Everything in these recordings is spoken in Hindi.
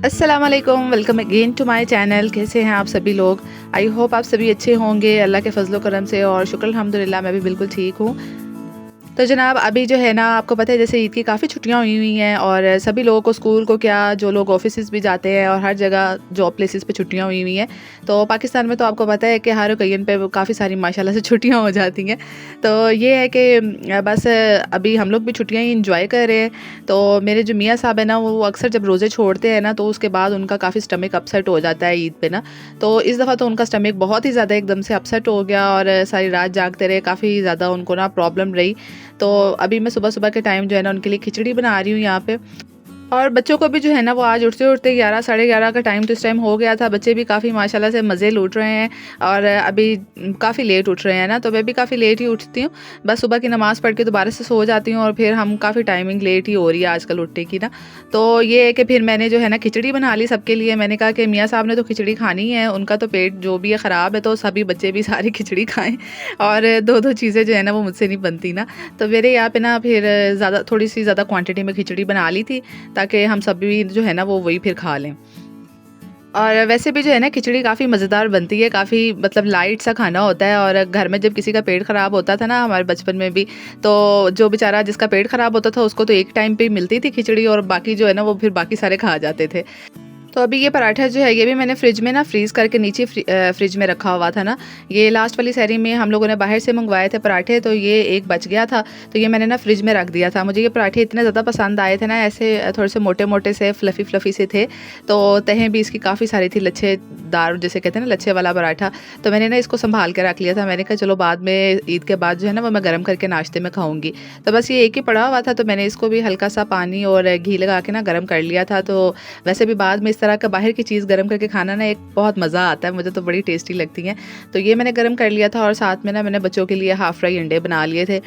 अस्सलाम वालेकुम, welcome again to my channel. कैसे हैं आप सभी लोग? आई होप आप सभी अच्छे होंगे अल्लाह के फजलो करम से, और शुक्र अल्हम्दुलिल्लाह मैं भी बिल्कुल ठीक हूँ। तो जनाब अभी जो है ना, आपको पता है जैसे ईद की काफ़ी छुट्टियां हुई हुई हैं, और सभी लोगों को स्कूल को क्या, जो लोग ऑफिस भी जाते हैं और हर जगह जॉब प्लेसेस पे छुट्टियां हुई हुई हैं। तो पाकिस्तान में तो आपको पता है कि हर ओकेजन पे काफ़ी सारी माशाल्लाह से छुट्टियां हो जाती हैं। तो ये है कि बस अभी हम लोग भी छुट्टियां ही इंजॉय कर रहे हैं। तो मेरे जो मियाँ साहब है ना, वो अक्सर जब रोज़े छोड़ते हैं ना, तो उसके बाद उनका काफ़ी स्टमक अपसेट हो जाता है ईद पे ना। तो इस दफ़ा तो उनका स्टमक बहुत ही ज़्यादा एकदम से अपसेट हो गया, और सारी रात जागते रहे, काफ़ी ज़्यादा उनको ना प्रॉब्लम रही। तो अभी मैं सुबह-सुबह के टाइम जो है ना, उनके लिए खिचड़ी बना रही हूँ यहाँ पे। और बच्चों को भी जो है ना, वो आज उठते-उठते 11 साढ़े 11 का टाइम तो इस टाइम हो गया था। बच्चे भी काफ़ी माशाल्लाह से मज़े लूट रहे हैं, और अभी काफ़ी लेट उठ रहे हैं ना, तो मैं भी काफ़ी लेट ही उठती हूँ। बस सुबह की नमाज़ पढ़ के दोबारा से सो जाती हूँ, और फिर हम काफ़ी टाइमिंग लेट ही हो रही है आजकल उठने की ना। तो ये है कि फिर मैंने जो है ना, खिचड़ी बना ली सबके लिए। मैंने कहा कि मियाँ साहब ने तो खिचड़ी खानी है, उनका तो पेट जो भी है ख़राब है, तो सभी बच्चे भी सारी खिचड़ी खाएँ, और 2-2 चीज़ें जो है ना, वो मुझसे नहीं बनती ना। तो मेरे यहाँ पे ना फिर थोड़ी-सी ज़्यादा क्वांटिटी में खिचड़ी बना ली थी, ताकि हम सभी जो है ना, वो वही फिर खा लें। और वैसे भी जो है ना, खिचड़ी काफ़ी मज़ेदार बनती है, काफ़ी मतलब लाइट सा खाना होता है। और घर में जब किसी का पेट ख़राब होता था ना, हमारे बचपन में भी, तो जो बेचारा जिसका पेट ख़राब होता था, उसको तो एक टाइम पे ही मिलती थी खिचड़ी, और बाकी जो है ना, वो फिर बाकी सारे खा जाते थे। तो अभी ये पराठा जो है, ये भी मैंने फ्रिज में ना फ्रीज़ करके नीचे फ्रिज में रखा हुआ था ना। ये लास्ट वाली सहरी में हम लोगों ने बाहर से मंगवाए थे पराठे, तो ये एक बच गया था, तो ये मैंने ना फ्रिज में रख दिया था। मुझे ये पराठे इतने ज़्यादा पसंद आए थे ना, ऐसे थोड़े से मोटे-मोटे से फ्लफ़ी-फ्लफ़ी से थे। तो तहें भी इसकी काफ़ी सारी थी, लच्छेदार जिसे कहते हैं ना, लच्छे वाला पराठा। तो मैंने ना इसको सँभाल के रख लिया था। मैंने कहा चलो बाद में ईद के बाद जो है ना, वो मैं गरम करके नाश्ते में खाऊँगी। तो बस ये एक ही पड़ा हुआ था, तो मैंने इसको भी हल्का सा पानी और घी लगा के ना गरम कर लिया था। तो वैसे भी बाद में इस तरह का बाहर की चीज़ गरम करके खाना ना, एक बहुत मज़ा आता है, मुझे तो बड़ी टेस्टी लगती हैं। तो ये मैंने गरम कर लिया था, और साथ में ना मैंने बच्चों के लिए हाफ़ फ्राई अंडे बना लिए थे।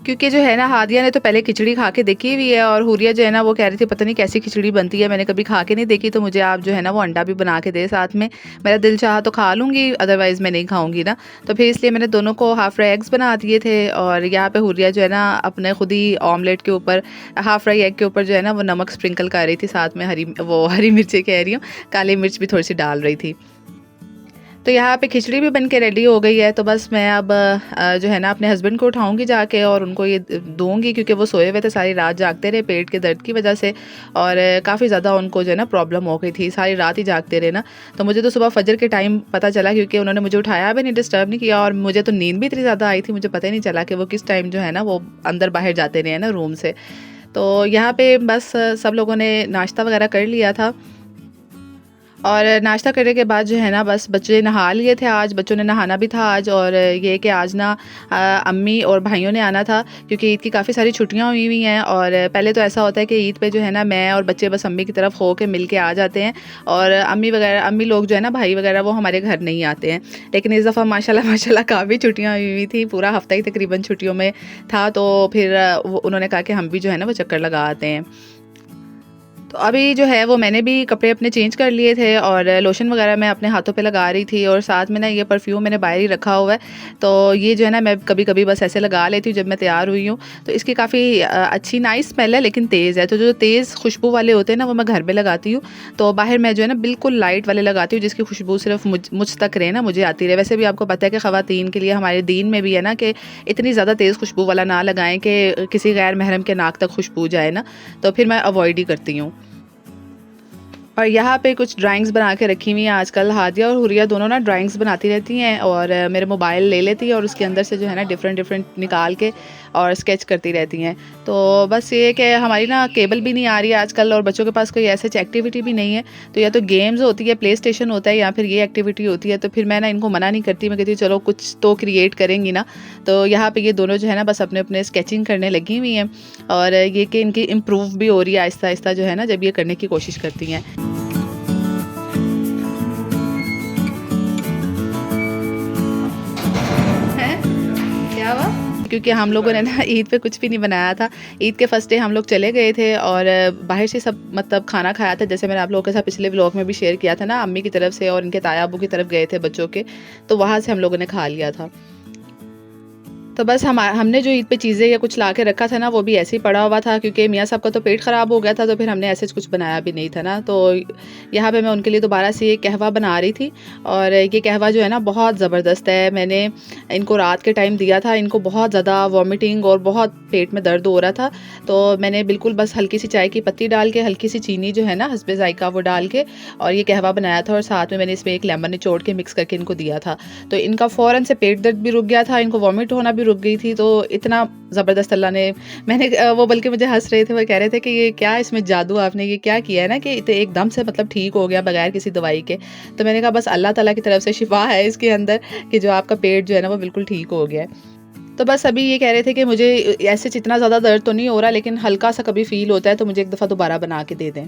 क्योंकि जो है ना, हादिया ने तो पहले खिचड़ी खा के देखी हुई है, और हुरिया जो है ना, वो कह रही थी पता नहीं कैसी खिचड़ी बनती है, मैंने कभी खा के नहीं देखी, तो मुझे आप जो है ना, वो अंडा भी बना के दे साथ में। मेरा दिल चाहा तो खा लूँगी, अदरवाइज़ मैं नहीं खाऊँगी ना। तो फिर इसलिए मैंने दोनों को हाफ़ फ्राई एग्स बना दिए थे, और यहाँ पे हुरिया जो है ना, अपने खुद ही ऑमलेट के ऊपर, हाफ़ फ्राई एग के ऊपर जो है ना, वो नमक स्प्रिंकल कर रही थी, साथ में हरी मिर्ची कह रही हूँ, काली मिर्च भी थोड़ी-सी डाल रही थी। तो यहाँ पे खिचड़ी भी बन के रेडी हो गई है। तो बस मैं अब जो है ना, अपने हस्बैंड को उठाऊँगी जाके, और उनको ये दूँगी, क्योंकि वो सोए हुए थे, सारी रात जागते रहे पेट के दर्द की वजह से, और काफ़ी ज़्यादा उनको जो है ना प्रॉब्लम हो गई थी, सारी रात ही जागते रहे ना। तो मुझे तो सुबह फजर के टाइम पता चला, क्योंकि उन्होंने मुझे उठाया भी नहीं, डिस्टर्ब नहीं किया, और मुझे तो नींद भी इतनी ज़्यादा आई थी, मुझे पता ही नहीं चला कि वो किस टाइम जो है ना, वो अंदर बाहर जाते रहे ना रूम से। तो यहाँ पे बस सब लोगों ने नाश्ता वगैरह कर लिया था, और नाश्ता करने के बाद जो है ना, बस बच्चे नहा लिए थे, आज बच्चों ने नहाना भी था आज। और ये कि आज ना अम्मी और भाइयों ने आना था, क्योंकि ईद की काफ़ी सारी छुट्टियां हुई हुई हैं। और पहले तो ऐसा होता है कि ईद पे जो है ना, मैं और बच्चे बस अम्मी की तरफ हो के मिल के आ जाते हैं, और अम्मी लोग जो है ना, भाई वगैरह, वो हमारे घर नहीं आते हैं। लेकिन इस दफ़ा माशाल्लाह माशाल्लाह काफ़ी छुट्टियाँ हुई हुई थी, पूरा हफ्ता ही तकरीबन छुट्टियों में था। तो फिर उन्होंने कहा कि हम भी जो है ना, वो चक्कर लगा आते हैं। तो अभी जो है, वो मैंने भी कपड़े अपने चेंज कर लिए थे, और लोशन वगैरह मैं अपने हाथों पे लगा रही थी, और साथ में ना ये परफ्यूम मैंने बाहर ही रखा हुआ है। तो ये जो है ना, मैं कभी-कभी बस ऐसे लगा लेती हूँ जब मैं तैयार हुई हूँ। तो इसकी काफ़ी अच्छी नाइस स्मेल है, लेकिन तेज़ है। तो जो तेज़ खुशबू वाले होते हैं ना, वो मैं घर में लगाती हूँ। तो बाहर मैं जो है ना, बिल्कुल लाइट वाले लगाती हूँ, जिसकी खुशबू सिर्फ मुझ तक रहे ना, मुझे आती रहे। वैसे भी आपको पता है कि ख़वातीन के लिए हमारे दीन में भी है ना, कि इतनी ज़्यादा तेज़ खुशबू वाला ना लगाएँ कि किसी गैर महरम के नाक तक खुशबू जाए ना। तो फिर मैं अवॉइड ही करती हूँ। और यहाँ पे कुछ ड्राइंग्स बना के रखी हुई हैं आजकल। हादिया और हुरिया दोनों ना ड्राइंग्स बनाती रहती हैं, और मेरे मोबाइल ले लेती है, और उसके अंदर से जो है ना, डिफरेंट डिफरेंट निकाल के और स्केच करती रहती हैं। तो बस ये है कि हमारी ना केबल भी नहीं आ रही है आजकल, और बच्चों के पास कोई ऐसे एक्टिविटी भी नहीं है। तो या तो गेम्स होती है, प्ले स्टेशन होता है, या फिर ये एक्टिविटी होती है। तो फिर मैं ना इनको मना नहीं करती, मैं कहती हूँ चलो कुछ तो क्रिएट करेंगी ना। तो यहाँ पे ये दोनों जो है ना, बस अपने अपने स्केचिंग करने लगी हुई हैं, और ये कि इनकी इम्प्रूव भी हो रही है आहिस्ता आहिस्ता जो है ना, जब ये करने की कोशिश करती हैं। हैं? क्या हुआ? क्योंकि हम लोगों ने ना ईद पे कुछ भी नहीं बनाया था। ईद के फर्स्ट डे हम लोग चले गए थे, और बाहर से सब मतलब खाना खाया था, जैसे मैंने आप लोगों के साथ पिछले व्लॉग में भी शेयर किया था ना, अम्मी की तरफ से और इनके ताया अब्बू की तरफ गए थे बच्चों के, तो वहाँ से हम लोगों ने खा लिया था। तो बस हमने जो ईद पे चीज़ें या कुछ ला के रखा था ना, वो भी ऐसे ही पड़ा हुआ था क्योंकि मियाँ साहब का तो पेट ख़राब हो गया था, तो फिर हमने ऐसे कुछ बनाया भी नहीं था ना। तो यहाँ पे मैं उनके लिए दोबारा से कहवा बना रही थी और ये कहवा जो है ना बहुत ज़बरदस्त है। मैंने इनको रात के टाइम दिया था, इनको बहुत ज़्यादा वॉमिटिंग और बहुत पेट में दर्द हो रहा था। तो मैंने बिल्कुल बस हल्की सी चाय की पत्ती डाल के, हल्की सी चीनी जो है ना हस्बे ज़ायक़ा वो डाल के और ये कहवा बनाया था और साथ में मैंने इसमें एक लेमन निचोड़ के मिक्स करके इनको दिया था। तो इनका फ़ौरन से पेट दर्द भी रुक गया था, इनको वॉमिट होना भी रुक गई थी। तो इतना ज़बरदस्त अल्लाह ने वो बल्कि मुझे हँस रहे थे, वो कह रहे थे कि ये क्या इसमें जादू आपने ये क्या किया है ना कि एकदम से मतलब ठीक हो गया बगैर किसी दवाई के। तो मैंने कहा बस अल्लाह ताला की तरफ से शिफा है इसके अंदर कि जो आपका पेट जो है ना वो बिल्कुल ठीक हो गया है। तो बस अभी ये कह रहे थे कि मुझे ऐसे इतना ज़्यादा दर्द तो नहीं हो रहा, लेकिन हल्का सा कभी फ़ील होता है तो मुझे एक दफ़ा दोबारा बना के दे दें।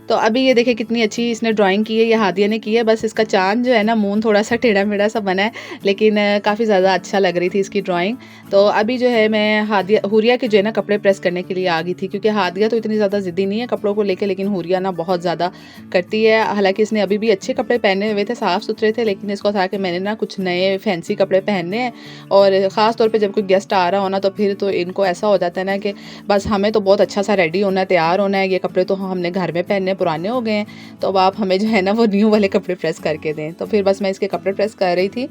तो अभी ये देखिए कितनी अच्छी इसने ड्राइंग की है, ये हादिया ने की है। बस इसका चाँद जो है ना मून थोड़ा-सा टेढ़ा-मेढ़ा सा बना है, लेकिन काफ़ी ज़्यादा अच्छा लग रही थी इसकी ड्राइंग। तो अभी जो है मैं हुरिया के जो है ना कपड़े प्रेस करने के लिए आ गई थी, क्योंकि हादिया तो इतनी ज़्यादा ज़िद्दी नहीं है कपड़ों को लेके, लेकिन हुरिया ना बहुत ज़्यादा करती है। हालाँकि इसने अभी भी अच्छे कपड़े पहने हुए थे, साफ़-सुथरे थे, लेकिन इसको था कि मैंने ना कुछ नए फैंसी कपड़े पहनने हैं। और ख़ास तौर पे जब कोई गेस्ट आ रहा हो ना, तो फिर तो इनको ऐसा हो जाता है ना कि बस हमें तो बहुत अच्छा सा रेडी होना है, तैयार होना है, ये कपड़े तो हमने घर में पहनने पुराने हो गए हैं, तो अब आप हमें जो है ना वो न्यू वाले कपड़े प्रेस करके दें। तो फिर बस मैं इसके कपड़े प्रेस कर रही थी।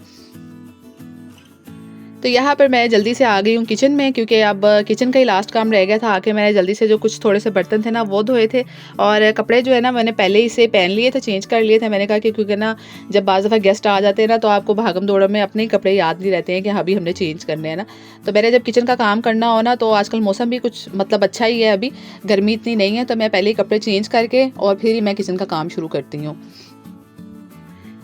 तो यहाँ पर मैं जल्दी से आ गई हूँ किचन में, क्योंकि अब किचन का ही लास्ट काम रह गया था। आके मैंने जल्दी से जो कुछ थोड़े से बर्तन थे ना वो धोए थे, और कपड़े जो है ना मैंने पहले ही से पहन लिए थे, चेंज कर लिए थे। मैंने कहा कि क्योंकि ना जब बाज़ दफ़ा गेस्ट आ जाते हैं ना, तो आपको भागम दौड़ में अपने ही कपड़े याद नहीं रहते हैं कि अभी हमने चेंज करने हैं ना। तो मैंने जब किचन का काम करना हो ना, तो आजकल मौसम भी कुछ मतलब अच्छा ही है, अभी गर्मी इतनी नहीं है, तो मैं पहले ही कपड़े चेंज करके और फिर ही मैं किचन का काम शुरू करती हूँ।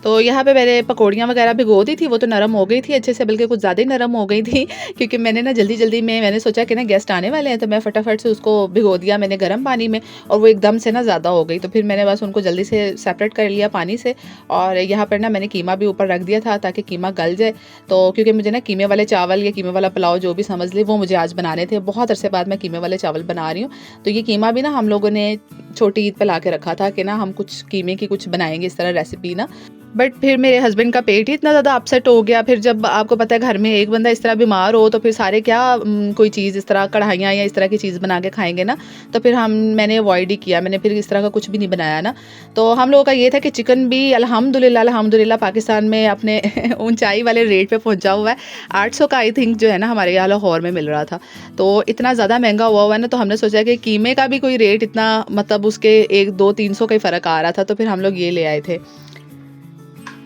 तो यहाँ पे मैंने पकौड़ियाँ वगैरह भिगो दी थी, वो तो नरम हो गई थी अच्छे से, बल्कि कुछ ज़्यादा ही नरम हो गई थी क्योंकि मैंने ना जल्दी-जल्दी में मैंने सोचा कि ना गेस्ट आने वाले हैं, तो मैं फटाफट से उसको भिगो दिया मैंने गर्म पानी में, और वो एकदम से ना ज़्यादा हो गई। तो फिर मैंने बस उनको जल्दी से सेपरेट कर लिया पानी से, और यहाँ पर ना मैंने कीमा भी ऊपर रख दिया था ताकि कीमा गल जाए। तो क्योंकि मुझे ना कीमे वाले चावल या कीमे वाला पुलाव जो भी समझ लें, वो मुझे आज बनाने थे। बहुत अरसे बाद मैं कीमे वाले चावल बना रही हूँ। तो ये कीमा भी ना हम लोगों ने छोटी ईद पे ला के रखा था कि ना हम कुछ कीमे की कुछ बनाएँगे इस तरह रेसिपी ना। बट फिर मेरे हस्बैंड का पेट ही इतना ज़्यादा अपसेट हो गया। फिर जब आपको पता है घर में एक बंदा इस तरह बीमार हो, तो फिर सारे क्या कोई चीज़ इस तरह कढ़ाइयाँ या इस तरह की चीज़ बना के खाएँगे ना। तो फिर मैंने अवॉइड ही किया, मैंने फिर इस तरह का कुछ भी नहीं बनाया ना। तो हम लोगों का ये था कि चिकन भी अल्हम्दुलिल्लाह पाकिस्तान में अपने ऊँचाई वाले रेट पे पहुँचा हुआ है। 800 का आई थिंक जो है ना हमारे यहाँ लाहौर में मिल रहा था। तो इतना ज़्यादा महँगा हुआ है ना, तो हमने सोचा कि कीमे का भी कोई रेट इतना मतलब उसके 1, 2, 300 का ही फ़र्क आ रहा था, तो फिर हम लोग ये ले आए थे।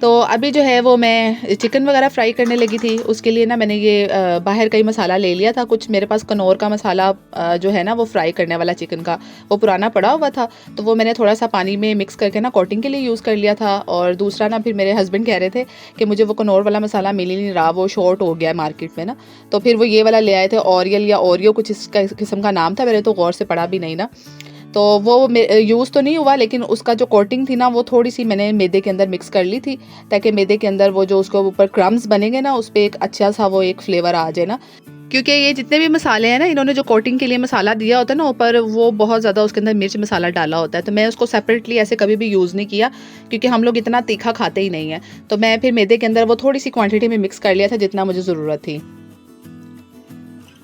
तो अभी जो है वो मैं चिकन वगैरह फ्राई करने लगी थी। उसके लिए ना मैंने ये बाहर का ही मसाला ले लिया था। कुछ मेरे पास कनौर का मसाला जो है ना वो फ्राई करने वाला चिकन का, वो पुराना पड़ा हुआ था, तो वो मैंने थोड़ा सा पानी में मिक्स करके ना कोटिंग के लिए यूज़ कर लिया था। और दूसरा ना फिर मेरे हस्बैंड कह रहे थे कि मुझे वो कनौर वाला मसाला मिल ही नहीं रहा, वो शॉर्ट हो गया मार्केट में ना। तो फिर वो ये वाला ले आए थे, ऑरियल या ओरियो कुछ इसका किस्म का नाम था, मैंने तो गौर से पढ़ा भी नहीं ना। तो वो यूज़ तो नहीं हुआ, लेकिन उसका जो कोटिंग थी ना वो थोड़ी सी मैंने मैदे के अंदर मिक्स कर ली थी, ताकि मैदे के अंदर वो जो उसको ऊपर क्रम्स बनेंगे ना, उस पर एक अच्छा सा वो एक फ्लेवर आ जाए ना। क्योंकि ये जितने भी मसाले हैं ना, इन्होंने जो कोटिंग के लिए मसाला दिया होता है ना ऊपर, वो बहुत ज़्यादा उसके अंदर मिर्च मसाला डाला होता है। तो मैं उसको सेपरेटली ऐसे कभी भी यूज़ नहीं किया, क्योंकि हम लोग इतना तीखा खाते ही नहीं है। तो मैं फिर मैदे के अंदर वो थोड़ी सी क्वांटिटी में मिक्स कर लिया था, जितना मुझे ज़रूरत थी।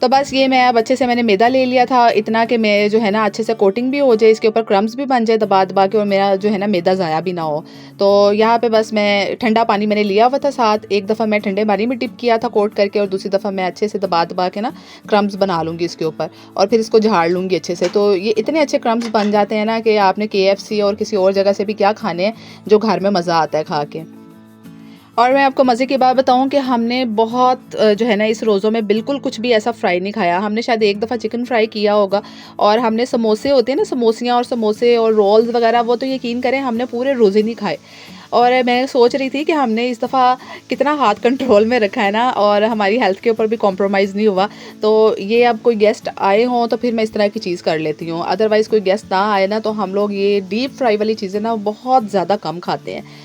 तो बस ये मैं अब अच्छे से मैंने मैदा ले लिया था, इतना कि मैं जो है ना अच्छे से कोटिंग भी हो जाए, इसके ऊपर क्रम्स भी बन जाए दबा दबा के, और मेरा जो है ना मैदा ज़ाया भी ना हो। तो यहाँ पे बस मैं ठंडा पानी मैंने लिया हुआ था साथ, एक दफ़ा मैं ठंडे पानी में डिप किया था कोट करके, और दूसरी दफ़ा मैं अच्छे से दबा दबा के ना क्रम्स बना लूँगी इसके ऊपर, और फिर इसको झाड़ लूँगी अच्छे से। तो ये इतने अच्छे क्रम्स बन जाते हैं ना कि आपने KFC और किसी और जगह से भी क्या खाने हैं, जो घर में मज़ा आता है खा के। और मैं आपको मज़े की बात बताऊँ कि हमने बहुत जो है ना इस रोज़ों में बिल्कुल कुछ भी ऐसा फ्राई नहीं खाया। हमने शायद एक दफ़ा चिकन फ्राई किया होगा, और हमने समोसे होते हैं ना, समोसियाँ और समोसे और रोल्स वगैरह, वो तो यकीन करें हमने पूरे रोज़े नहीं खाए। और मैं सोच रही थी कि हमने इस दफ़ा कितना हाथ कंट्रोल में रखा है ना, और हमारी हेल्थ के ऊपर भी कॉम्प्रोमाइज़ नहीं हुआ। तो ये अब कोई गेस्ट आए हों तो फिर मैं इस तरह की चीज़ कर लेती हूँ, अदरवाइज़ कोई गेस्ट ना आए ना, तो हम लोग ये डीप फ्राई वाली चीज़ें ना बहुत ज़्यादा कम खाते हैं।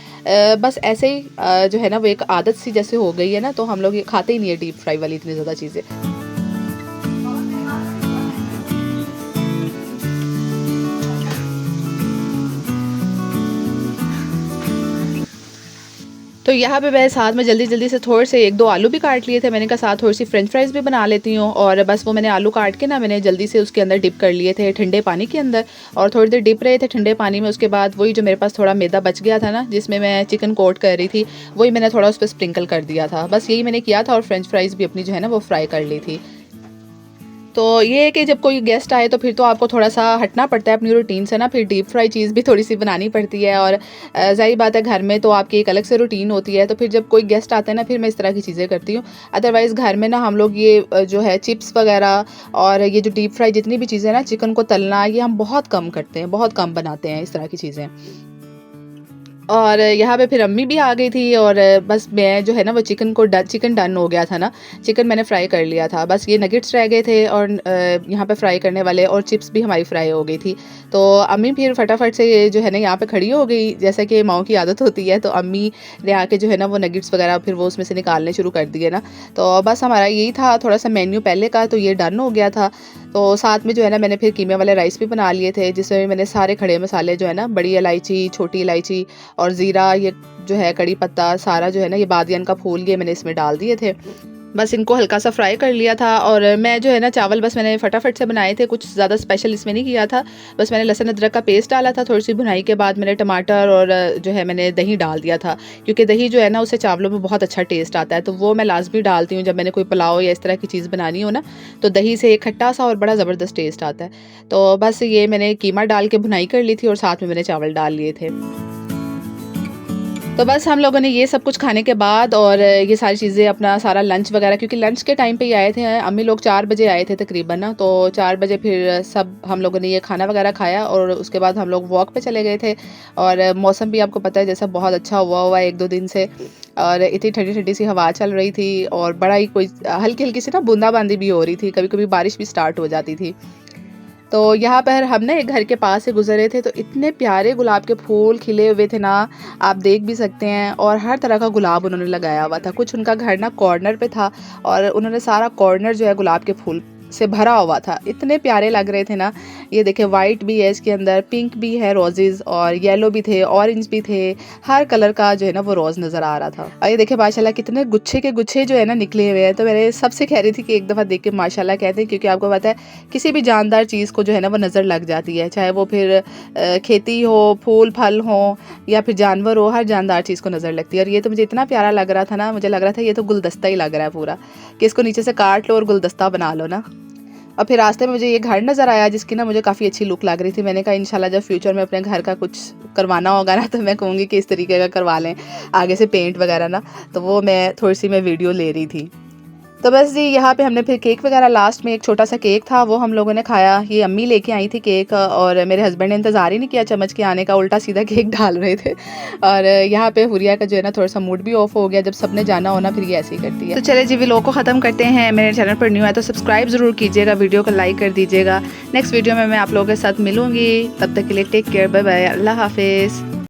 बस ऐसे ही जो है ना वो एक आदत सी जैसे हो गई है ना, तो हम लोग ये खाते ही नहीं है डीप फ्राई वाली इतनी ज़्यादा चीज़ें। तो यहाँ पे मैं साथ में जल्दी से थोड़े से 1-2 आलू भी काट लिए थे। मैंने कहा साथ थोड़ी सी फ्रेंच फ्राइज़ भी बना लेती हूँ, और बस वो मैंने आलू काट के ना मैंने जल्दी से उसके अंदर डिप कर लिए थे ठंडे पानी के अंदर, और थोड़ी देर डिप रहे थे ठंडे पानी में। उसके बाद वही जो मेरे पास थोड़ा मैदा बच गया था ना, जिसमें मैं चिकन कोट कर रही थी, वही मैंने थोड़ा उस पर स्प्रिंकल कर दिया था। बस यही मैंने किया था, और फ्रेंच फ्राइज़ भी अपनी जो है ना वो फ्राई कर ली थी। तो ये है कि जब कोई गेस्ट आए तो फिर तो आपको थोड़ा-सा हटना पड़ता है अपनी रूटीन से ना, फिर डीप फ्राई चीज़ भी थोड़ी-सी बनानी पड़ती है, और ज़ाहिर बात है घर में तो आपकी एक अलग से रूटीन होती है। तो फिर जब कोई गेस्ट आता है ना, फिर मैं इस तरह की चीज़ें करती हूँ। अदरवाइज़ घर में ना हम लोग ये जो है चिप्स वग़ैरह और ये जो डीप फ्राई जितनी भी चीज़ें हैं ना, चिकन को तलना, ये हम बहुत कम करते हैं, बहुत कम बनाते हैं इस तरह की चीज़ें। और यहाँ पे फिर अम्मी भी आ गई थी, और बस मैं जो है ना वो चिकन डन हो गया था ना, चिकन मैंने फ्राई कर लिया था। बस ये नगेट्स रह गए थे, और यहाँ पे फ्राई करने वाले, और चिप्स भी हमारी फ्राई हो गई थी। तो अम्मी फिर फटाफट से ये जो है ना यहाँ पे खड़ी हो गई, जैसा कि माओ की आदत होती है। तो अम्मी ने आके जो है ना वो नगेट्स वगैरह फिर वो उसमें से निकालने शुरू कर दिए ना। तो बस हमारा यही था थोड़ा सा मेन्यू पहले का, तो ये डन हो गया था। तो साथ में जो है ना मैंने फिर कीमे वाले राइस भी बना लिए थे, जिसमें मैंने सारे खड़े मसाले जो है ना, बड़ी इलायची, छोटी इलायची और ज़ीरा, ये जो है कड़ी पत्ता, सारा जो है ना ये बादियान का फूल, ये मैंने इसमें डाल दिए थे। बस इनको हल्का सा फ्राई कर लिया था, और मैं जो है ना चावल बस मैंने फटाफट से बनाए थे, कुछ ज़्यादा स्पेशल इसमें नहीं किया था। बस मैंने लहसुन अदरक का पेस्ट डाला था, थोड़ी सी भुनाई के बाद मैंने टमाटर और जो है मैंने दही डाल दिया था, क्योंकि दही जो है ना उससे चावलों में बहुत अच्छा टेस्ट आता है। तो वो मैं लाजमी डालती हूँ जब मैंने कोई पुलाव या इस तरह की चीज़ बनानी हो ना, तो दही से एक खट्टा सा और बड़ा ज़बरदस्त टेस्ट आता है। तो बस ये मैंने कीमा डाल के भुनाई कर ली थी, और साथ में मैंने चावल डाल लिए थे। तो बस हम लोगों ने ये सब कुछ खाने के बाद, और ये सारी चीज़ें अपना सारा लंच वगैरह, क्योंकि लंच के टाइम पे ही आए थे अम्मी लोग, 4 बजे आए थे तकरीबन ना। तो 4 बजे फिर सब हम लोगों ने ये खाना वगैरह खाया, और उसके बाद हम लोग वॉक पे चले गए थे। और मौसम भी आपको पता है जैसा बहुत अच्छा हुआ है 1-2 दिन से, और इतनी ठंडी-ठंडी सी हवा चल रही थी, और बड़ा ही कोई हल्की-हल्की सी ना बूंदाबांदी भी हो रही थी, कभी-कभी बारिश भी स्टार्ट हो जाती थी। तो यहाँ पर हम ना एक घर के पास से गुजरे थे, तो इतने प्यारे गुलाब के फूल खिले हुए थे ना, आप देख भी सकते हैं। और हर तरह का गुलाब उन्होंने लगाया हुआ था। कुछ उनका घर ना कॉर्नर पे था, और उन्होंने सारा कॉर्नर जो है गुलाब के फूल से भरा हुआ था। इतने प्यारे लग रहे थे ना। ये देखे वाइट भी है इसके अंदर, पिंक भी है रोजेज़, और येलो भी थे, ऑरेंज भी थे, हर कलर का जो है ना वो रोज़ नज़र आ रहा था। और ये देखे माशाल्लाह कितने गुच्छे के गुच्छे जो है ना निकले हुए हैं। तो मैंने सबसे कह रही थी कि एक दफ़ा देख के माशाल्लाह कहते हैं, क्योंकि आपको पता है किसी भी जानदार चीज़ को जो है ना वो नज़र लग जाती है, चाहे वो फिर खेती हो, फूल फल हो, या फिर जानवर हो, हर जानदार चीज़ को नज़र लगती है। और ये तो मुझे इतना प्यारा लग रहा था ना, मुझे लग रहा था ये तो गुलदस्ता ही लग रहा है पूरा, कि इसको नीचे से काट लो और गुलदस्ता बना लो ना। और फिर रास्ते में मुझे ये घर नज़र आया, जिसकी ना मुझे काफ़ी अच्छी लुक लग रही थी। मैंने कहा इंशाल्लाह जब फ्यूचर में अपने घर का कुछ करवाना होगा ना, तो मैं कहूँगी कि इस तरीके का करवा लें, आगे से पेंट वगैरह ना। तो वो मैं थोड़ी सी मैं वीडियो ले रही थी। तो बस जी यहाँ पे हमने फिर केक वगैरह, लास्ट में एक छोटा सा केक था वो हम लोगों ने खाया। ये अम्मी लेके आई थी केक, और मेरे हस्बैंड ने इंतज़ार ही नहीं किया चम्मच के आने का, उल्टा सीधा केक डाल रहे थे। और यहाँ पे हुरिया का जो है ना थोड़ा सा मूड भी ऑफ हो गया, जब सबने जाना हो ना फिर ये ऐसे ही करती है। तो चले जी व्लॉग को ख़त्म करते हैं। मेरे चैनल पर न्यू है तो सब्सक्राइब ज़रूर कीजिएगा, वीडियो को लाइक कर दीजिएगा। नेक्स्ट वीडियो में मैं आप लोगों के साथ मिलूँगी, तब तक के लिए टेक केयर, बाय बाय, अल्लाह हाफिज़।